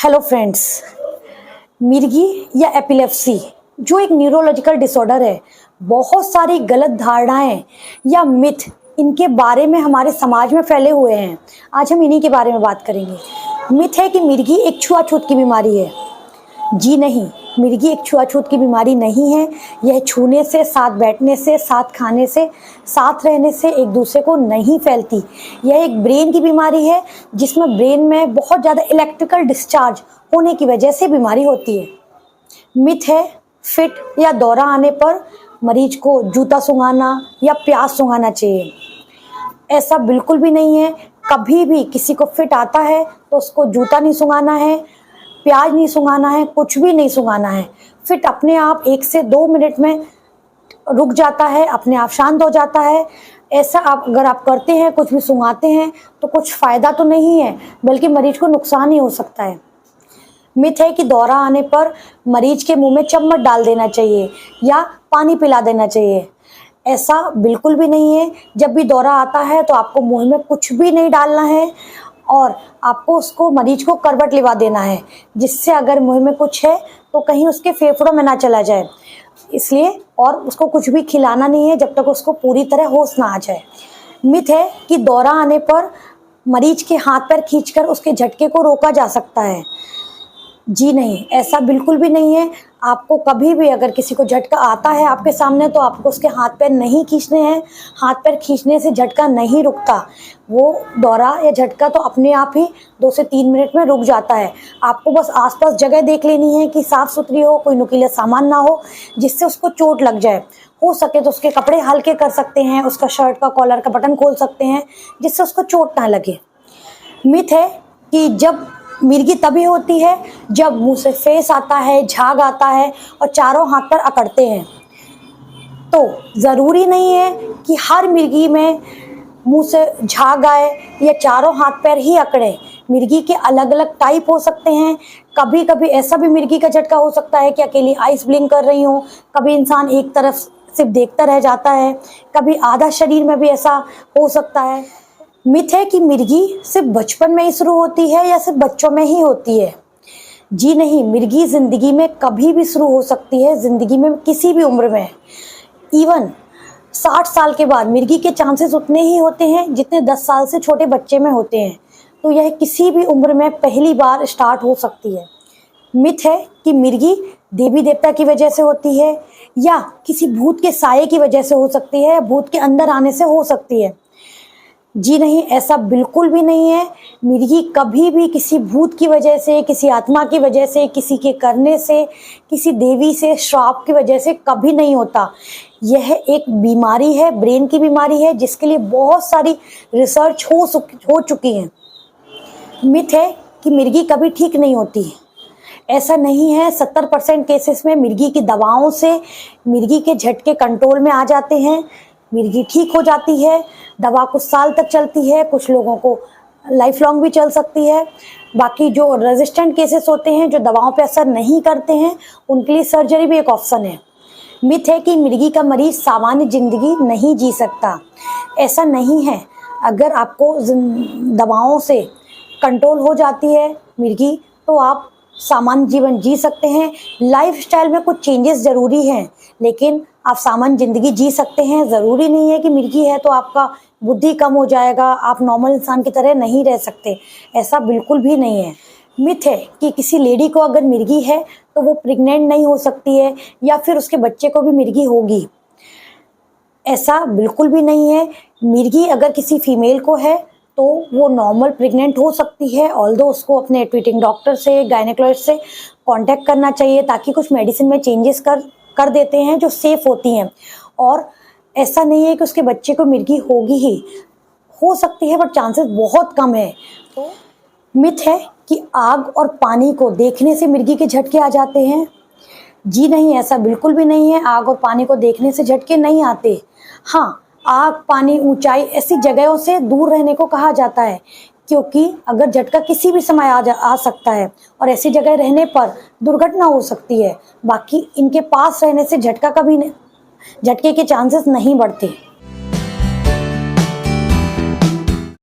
Hello friends, मिर्गी या epilepsy जो एक न्यूरोलॉजिकल डिसऑर्डर है, बहुत सारी गलत धारणाएं या मिथ इनके बारे में हमारे समाज में फैले हुए हैं। आज हम इन्हीं के बारे में बात करेंगे। मिथ है कि मिर्गी एक छुआछूत की बीमारी है। जी नहीं, मिर्गी एक छुआछूत की बीमारी नहीं है। यह छूने से, साथ बैठने से, साथ खाने से, साथ रहने से एक दूसरे को नहीं फैलती। यह एक ब्रेन की बीमारी है जिसमें ब्रेन में बहुत ज़्यादा इलेक्ट्रिकल डिस्चार्ज होने की वजह से बीमारी होती है। मिथ है फिट या दौरा आने पर मरीज को जूता सूंघाना या प्याज सूंघाना चाहिए। ऐसा बिल्कुल भी नहीं है। कभी भी किसी को फिट आता है तो उसको जूता नहीं सूंघाना है, प्याज नहीं सूंघाना है, कुछ भी नहीं सूंघाना है। फिट अपने आप 1 से 2 मिनट में रुक जाता है, अपने आप शांत हो जाता है। ऐसा अगर आप करते हैं, कुछ भी सूंघाते हैं तो कुछ फ़ायदा तो नहीं है, बल्कि मरीज को नुकसान ही हो सकता है। मिथ है कि दौरा आने पर मरीज के मुंह में चम्मच डाल देना चाहिए या पानी पिला देना चाहिए। ऐसा बिल्कुल भी नहीं है। जब भी दौरा आता है तो आपको मुंह में कुछ भी नहीं डालना है और आपको उसको मरीज को करवट लिवा देना है, जिससे अगर मुंह में कुछ है तो कहीं उसके फेफड़ों में ना चला जाए। इसलिए और उसको कुछ भी खिलाना नहीं है जब तक उसको पूरी तरह होश ना आ जाए। मिथ है कि दौरा आने पर मरीज के हाथ पैर खींचकर उसके झटके को रोका जा सकता है। जी नहीं, ऐसा बिल्कुल भी नहीं है। आपको कभी भी अगर किसी को झटका आता है आपके सामने तो आपको उसके हाथ पैर नहीं खींचने हैं। हाथ पैर खींचने से झटका नहीं रुकता। वो दौरा या झटका तो अपने आप ही 2 से 3 मिनट में रुक जाता है। आपको बस आसपास जगह देख लेनी है कि साफ़ सुथरी हो, कोई नुकीला सामान ना हो जिससे उसको चोट लग जाए। हो सके तो उसके कपड़े हल्के कर सकते हैं, उसका शर्ट का कॉलर का बटन खोल सकते हैं जिससे उसको चोट ना लगे। मिथ है कि जब मिर्गी तभी होती है जब मुंह से फेस आता है, झाग आता है और चारों हाथ पर अकड़ते हैं। तो ज़रूरी नहीं है कि हर मिर्गी में मुंह से झाग आए या चारों हाथ पैर ही अकड़े। मिर्गी के अलग अलग टाइप हो सकते हैं। कभी कभी ऐसा भी मिर्गी का झटका हो सकता है कि अकेली आइस ब्लिंक कर रही हो, कभी इंसान एक तरफ सिर्फ देखता रह जाता है, कभी आधा शरीर में भी ऐसा हो सकता है। मिथ है कि मिर्गी सिर्फ बचपन में ही शुरू होती है या सिर्फ बच्चों में ही होती है। जी नहीं, मिर्गी ज़िंदगी में कभी भी शुरू हो सकती है, ज़िंदगी में किसी भी उम्र में। इवन 60 साल के बाद मिर्गी के चांसेस उतने ही होते हैं जितने 10 साल से छोटे बच्चे में होते हैं। तो यह किसी भी उम्र में पहली बार स्टार्ट हो सकती है। मिथ है कि मिर्गी देवी देवता की वजह से होती है या किसी भूत के साये की वजह से हो सकती है, भूत के अंदर आने से हो सकती है। जी नहीं, ऐसा बिल्कुल भी नहीं है। मिर्गी कभी भी किसी भूत की वजह से, किसी आत्मा की वजह से, किसी के करने से, किसी देवी से श्राप की वजह से कभी नहीं होता। यह एक बीमारी है, ब्रेन की बीमारी है, जिसके लिए बहुत सारी रिसर्च हो चुकी है। मिथ है कि मिर्गी कभी ठीक नहीं होती। ऐसा नहीं है। 70% केसेस में मिर्गी की दवाओं से मिर्गी के झटके कंट्रोल में आ जाते हैं, मिर्गी ठीक हो जाती है। दवा कुछ साल तक चलती है, कुछ लोगों को लाइफ लॉन्ग भी चल सकती है। बाकी जो रेजिस्टेंट केसेस होते हैं, जो दवाओं पे असर नहीं करते हैं, उनके लिए सर्जरी भी एक ऑप्शन है। मिथ है कि मिर्गी का मरीज सामान्य जिंदगी नहीं जी सकता। ऐसा नहीं है। अगर आपको दवाओं से कंट्रोल हो जाती है मिर्गी तो आप सामान्य जीवन जी सकते हैं। लाइफस्टाइल में कुछ चेंजेस ज़रूरी हैं, लेकिन आप सामान्य ज़िंदगी जी सकते हैं। ज़रूरी नहीं है कि मिर्गी है तो आपका बुद्धि कम हो जाएगा, आप नॉर्मल इंसान की तरह नहीं रह सकते। ऐसा बिल्कुल भी नहीं है। मिथ है कि किसी लेडी को अगर मिर्गी है तो वो प्रेग्नेंट नहीं हो सकती है या फिर उसके बच्चे को भी मिर्गी होगी। ऐसा बिल्कुल भी नहीं है। मिर्गी अगर किसी फीमेल को है तो वो नॉर्मल प्रेग्नेंट हो सकती है। ऑल्दो उसको अपने ट्रीटिंग डॉक्टर से, गायनेकोलॉजिस्ट से कांटेक्ट करना चाहिए, ताकि कुछ मेडिसिन में चेंजेस कर देते हैं जो सेफ होती हैं। और ऐसा नहीं है कि उसके बच्चे को मिर्गी होगी ही, हो सकती है बट चांसेस बहुत कम है। तो मिथ है कि आग और पानी को देखने से मिर्गी के झटके आ जाते हैं। जी नहीं, ऐसा बिल्कुल भी नहीं है। आग और पानी को देखने से झटके नहीं आते। हाँ, आग, पानी, ऊंचाई ऐसी जगहों से दूर रहने को कहा जाता है, क्योंकि अगर झटका किसी भी समय आ सकता है और ऐसी जगह रहने पर दुर्घटना हो सकती है। बाकी इनके पास रहने से झटके के चांसेस नहीं बढ़ते।